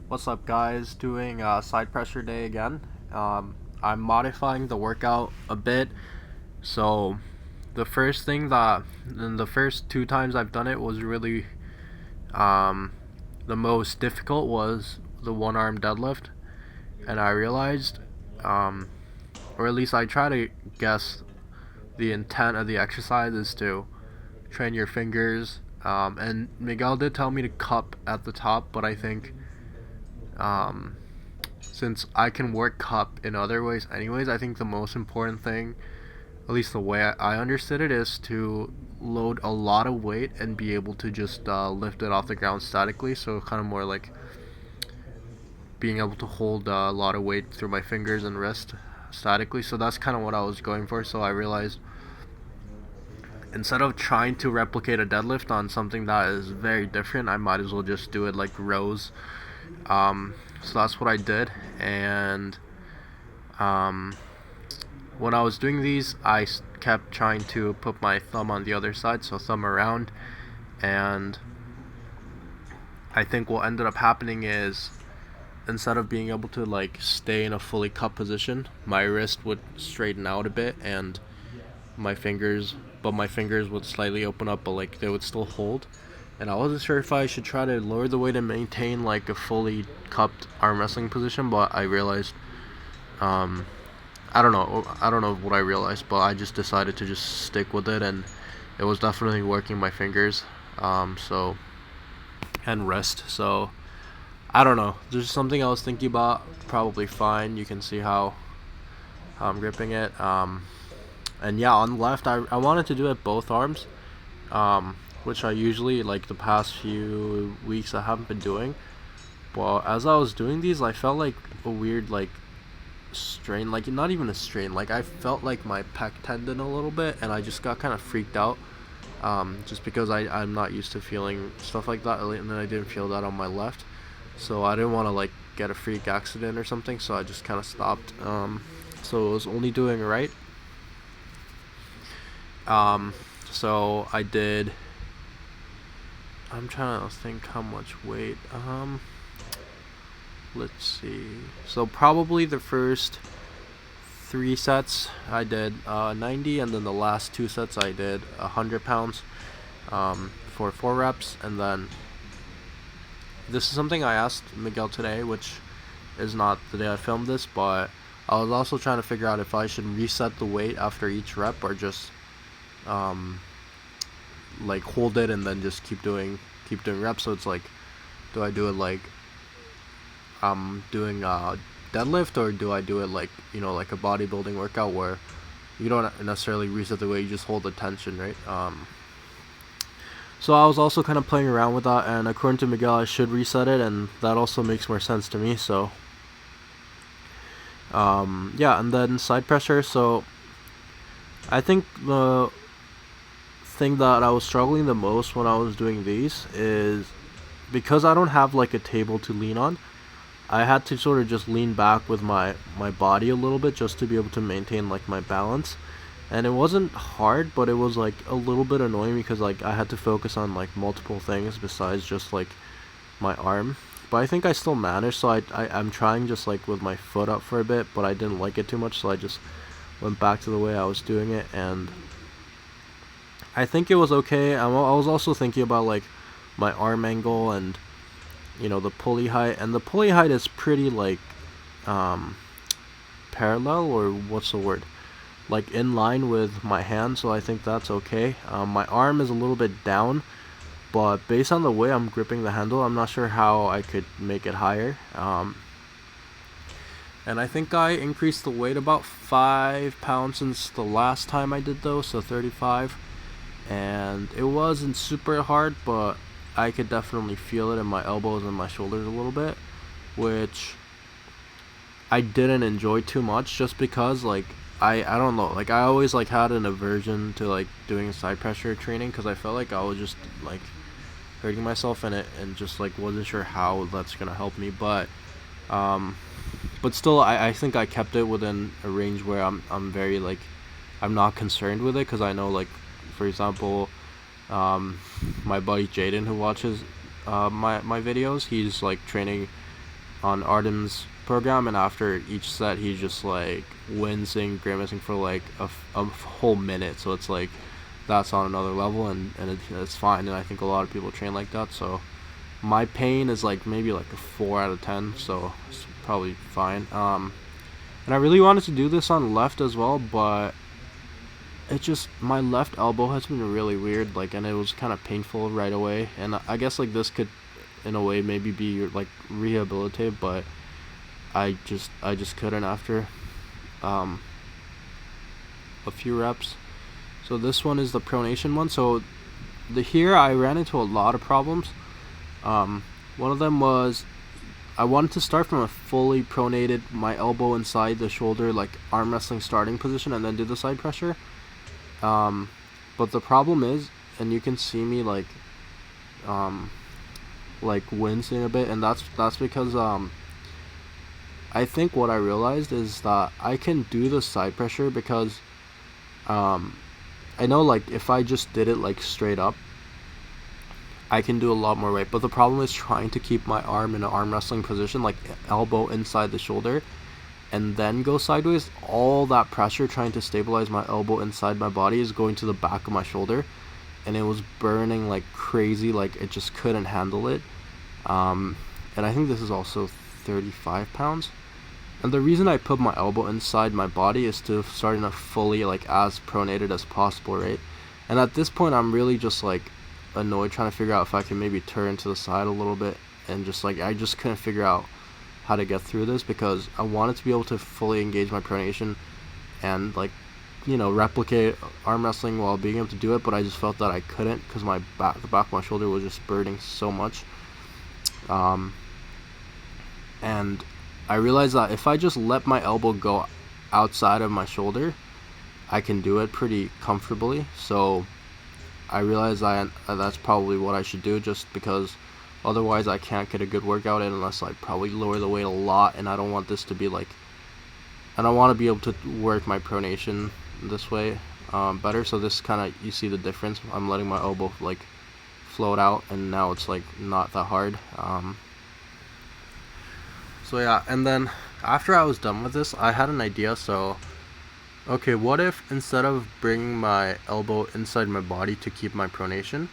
What's up, guys? Doing side pressure day again. I'm modifying the workout a bit. So, the first thing that, in the first two times I've done it was really um, the most difficult was the one arm deadlift. And I realized, um, or at least I try to guess, the intent of the exercise is to train your fingers. And Miguel did tell me to cup at the top, but I think um, since I can work cup in other ways anyways, I think the most important thing, at least the way I understood it, is to load a lot of weight and be able to just lift it off the ground statically. So kind of more like being able to hold a lot of weight through my fingers and wrist statically. So that's kind of what I was going for. So I realized instead of trying to replicate a deadlift on something that is very different, I might as well just do it like rows. So that's what I did, and um, when I was doing these, I kept trying to put my thumb on the other side, so thumb around, and I think what ended up happening is instead of being able to like stay in a fully cupped position, my wrist would straighten out a bit, and my fingers would slightly open up, but like they would still hold. And I wasn't sure if I should try to lower the weight and maintain like a fully cupped arm wrestling position, but I realized, um, I don't know what I realized, but I just decided to just stick with it, and it was definitely working my fingers, so and wrist. So I don't know. There's something I was thinking about. Probably fine. You can see how I'm gripping it. And yeah, on the left, I wanted to do it both arms, which I usually, like the past few weeks, I haven't been doing. Well, as I was doing these, I felt like a weird, like, strain, like, not even a strain, like, I felt like my pec tendon a little bit, and I just got kind of freaked out, just because I'm not used to feeling stuff like that, and then I didn't feel that on my left, so I didn't want to, like, get a freak accident or something, so I just kind of stopped, so I was only doing right. So I did. I'm trying to think how much weight. Let's see. So probably the first three sets I did 90, and then the last two sets I did 100 pounds for 4 reps, and then this is something I asked Miguel today, which is not the day I filmed this, but I was also trying to figure out if I should reset the weight after each rep or just um, like hold it and then just keep doing reps. So it's like, do I do it like doing deadlift, or do I do it like, like a bodybuilding workout where you don't necessarily reset the weight, you just hold the tension, right? So I was also kind of playing around with that, and according to Miguel, I should reset it, and that also makes more sense to me. So yeah, and then side pressure. So I think the thing that I was struggling the most when I was doing these is because I don't have like a table to lean on. I had to sort of just lean back with my body a little bit just to be able to maintain like my balance. And it wasn't hard, but it was like a little bit annoying because like I had to focus on like multiple things besides just like my arm. But I think I still managed, so I'm trying just like with my foot up for a bit, but I didn't like it too much, so I just went back to the way I was doing it, and I think it was okay. I was also thinking about like my arm angle and the pulley height, and the pulley height is pretty like um, parallel, or what's the word? Like in line with my hand, so I think that's okay. My arm is a little bit down, but based on the way I'm gripping the handle, I'm not sure how I could make it higher. And I think I increased the weight about 5 pounds since the last time I did those, so 35. And it wasn't super hard, but I could definitely feel it in my elbows and my shoulders a little bit, which I didn't enjoy too much, just because like I don't know, like I always like had an aversion to like doing side pressure training because I felt like I was just like hurting myself in it, and just like wasn't sure how that's gonna help me, um but still I think I kept it within a range where I'm very like, I'm not concerned with it, because I know, like, for example, my buddy Jaden, who watches my videos, he's like training on Artem's program, and after each set he's just like wincing, grimacing for like a whole minute. So it's like that's on another level, and it's fine. And I think a lot of people train like that. So my pain is like maybe like a 4 out of 10, so it's probably fine. And I really wanted to do this on left as well, but it just, my left elbow has been really weird, like, and it was kind of painful right away. And I guess like this could in a way maybe be like rehabilitative, but I just couldn't after a few reps. So this one is the pronation one. So here I ran into a lot of problems. One of them was I wanted to start from a fully pronated, my elbow inside the shoulder, like arm wrestling starting position, and then do the side pressure. But the problem is, and you can see me like wincing a bit, and that's because I think what I realized is that I can do the side pressure because I know like if I just did it like straight up, I can do a lot more weight. But the problem is trying to keep my arm in an arm wrestling position, like elbow inside the shoulder, and then go sideways. All that pressure trying to stabilize my elbow inside my body is going to the back of my shoulder, and it was burning like crazy. Like it just couldn't handle it. And I think this is also 35 pounds. And the reason I put my elbow inside my body is to start in a fully like as pronated as possible, right? And at this point I'm really just like annoyed trying to figure out if I can maybe turn to the side a little bit, and just like I just couldn't figure out how to get through this because I wanted to be able to fully engage my pronation and like, you know, replicate arm wrestling while being able to do it, but I just felt that I couldn't because the back of my shoulder was just burning so much. And I realized that if I just let my elbow go outside of my shoulder, I can do it pretty comfortably. So I realized that's probably what I should do, just because otherwise I can't get a good workout in unless I probably lower the weight a lot, and I don't want this to be like, I don't want to be able to work my pronation this way better. So this kind of, you see the difference, I'm letting my elbow like float out, and now it's like not that hard. So yeah, and then after I was done with this, I had an idea. So okay, what if instead of bringing my elbow inside my body to keep my pronation,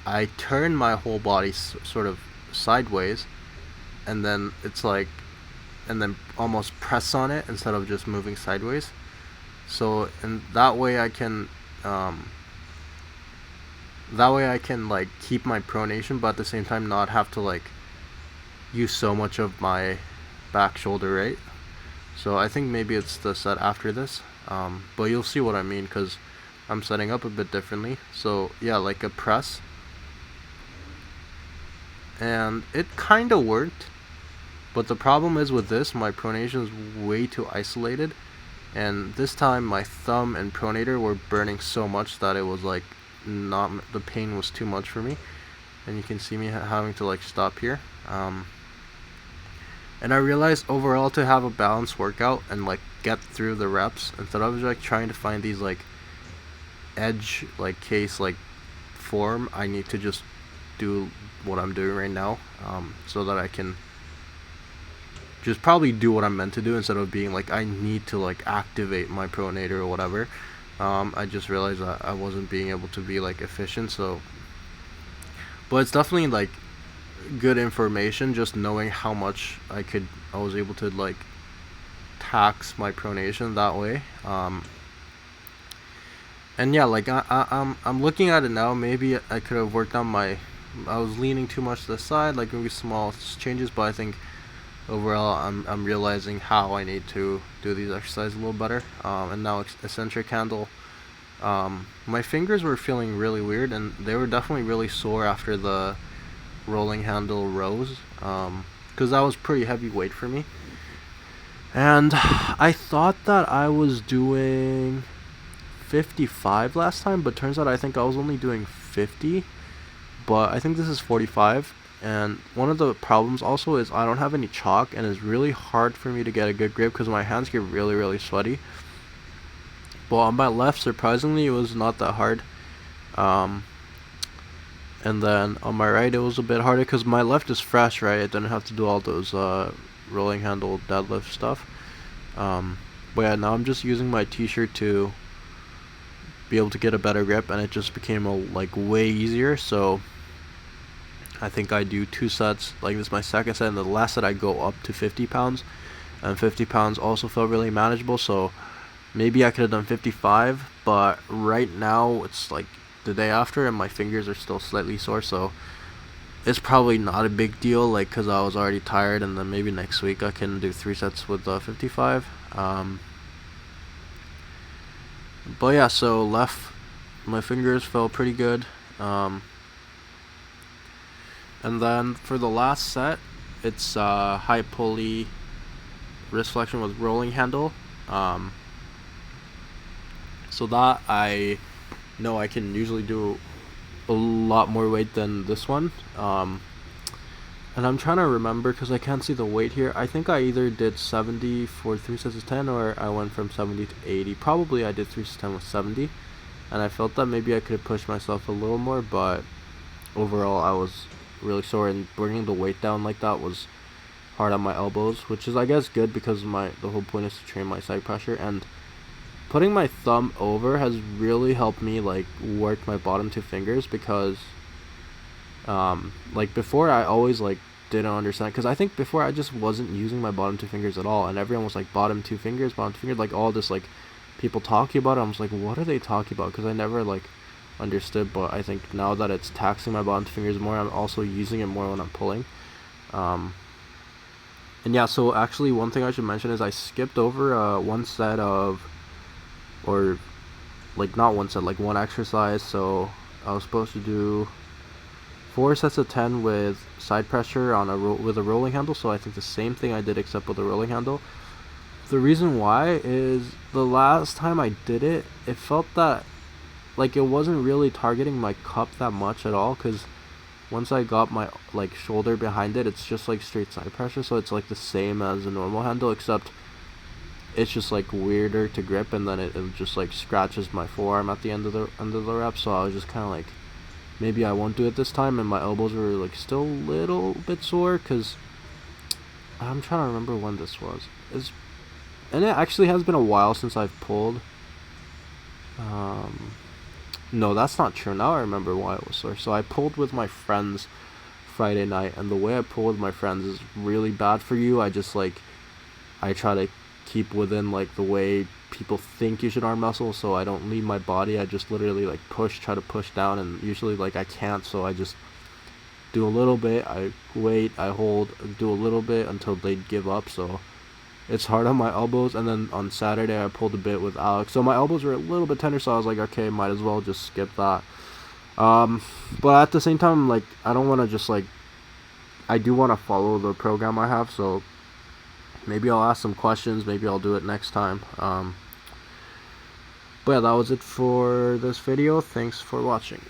I turn my whole body sort of sideways, and then it's like, and then almost press on it instead of just moving sideways. So, and that way I can like keep my pronation, but at the same time not have to like use so much of my back shoulder, right? So I think maybe it's the set after this, but you'll see what I mean because I'm setting up a bit differently. So yeah, like a press, and it kind of worked, but the problem is with this, my pronation is way too isolated, and this time my thumb and pronator were burning so much that it was like not, the pain was too much for me, and you can see me having to like stop here. And I realized overall, to have a balanced workout and like get through the reps, instead of like trying to find these like edge like case like form, I need to just do what I'm doing right now, so that I can just probably do what I'm meant to do instead of being like I need to like activate my pronator or whatever. I just realized that I wasn't being able to be like efficient. So, but it's definitely like good information, just knowing how much I was able to like tax my pronation that way. And yeah, like I'm looking at it now, maybe I could have worked on I was leaning too much to the side, like maybe small changes, but I think overall I'm realizing how I need to do these exercises a little better. And now eccentric handle, my fingers were feeling really weird, and they were definitely really sore after the rolling handle rows, because that was pretty heavy weight for me. And I thought that I was doing 55 last time, but turns out I think I was only doing 50, but I think this is 45. And one of the problems also is I don't have any chalk, and it's really hard for me to get a good grip because my hands get really sweaty. But on my left, surprisingly, it was not that hard. And then on my right, it was a bit harder because my left is fresh, right? I didn't have to do all those rolling handle deadlift stuff. But yeah, now I'm just using my t-shirt to be able to get a better grip, and it just became like way easier. So I think I do 2 sets. Like, this is my second set, and the last set I go up to 50 pounds, and 50 pounds also felt really manageable. So maybe I could have done 55, but right now it's like the day after, and my fingers are still slightly sore. So it's probably not a big deal, like, because I was already tired, and then maybe next week I can do 3 sets with 55. But yeah, so left, my fingers felt pretty good. And then for the last set, it's high pulley wrist flexion with rolling handle. So that I know I can usually do a lot more weight than this one. And I'm trying to remember because I can't see the weight here. I think I either did 70 for 3 sets of 10, or I went from 70 to 80. Probably I did 3 sets of 10 with 70. And I felt that maybe I could have pushed myself a little more, but overall I was really sore, and bringing the weight down like that was hard on my elbows, which is, I guess, good because the whole point is to train my side pressure. And putting my thumb over has really helped me like work my bottom 2 fingers, because like before I always like didn't understand, because I think before I just wasn't using my bottom 2 fingers at all, and everyone was like bottom 2 fingers, like all this like people talking about it. I was like, what are they talking about? Because I never like understood. But I think now that it's taxing my bottom 2 fingers more, I'm also using it more when I'm pulling. And yeah, so actually one thing I should mention is I skipped over one set of, or like not one set, like one exercise. So I was supposed to do 4 sets of 10 with side pressure on with a rolling handle. So I think the same thing I did, except with a rolling handle. The reason why is the last time I did it, it felt that like it wasn't really targeting my cup that much at all, because once I got my like shoulder behind it, it's just like straight side pressure. So it's like the same as a normal handle, except it's just like weirder to grip, and then it just like scratches my forearm at the end of the rep. So I was just kind of like, maybe I won't do it this time. And my elbows were like still a little bit sore, because I'm trying to remember when this was. And it actually has been a while since I've pulled. No, that's not true. Now I remember why it was sore. So I pulled with my friends Friday night, and the way I pull with my friends is really bad for you. I just like, I try to keep within like the way people think you should arm wrestle, so I don't leave my body. I just literally like try to push down, and usually like I can't, so I just do a little bit, I wait, I hold, do a little bit until they give up. So it's hard on my elbows. And then on Saturday I pulled a bit with Alex, so my elbows were a little bit tender, so I was like, okay, might as well just skip that. But at the same time, like, I don't want to just like, I do want to follow the program I have, so maybe I'll ask some questions, maybe I'll do it next time. But yeah, that was it for this video. Thanks for watching.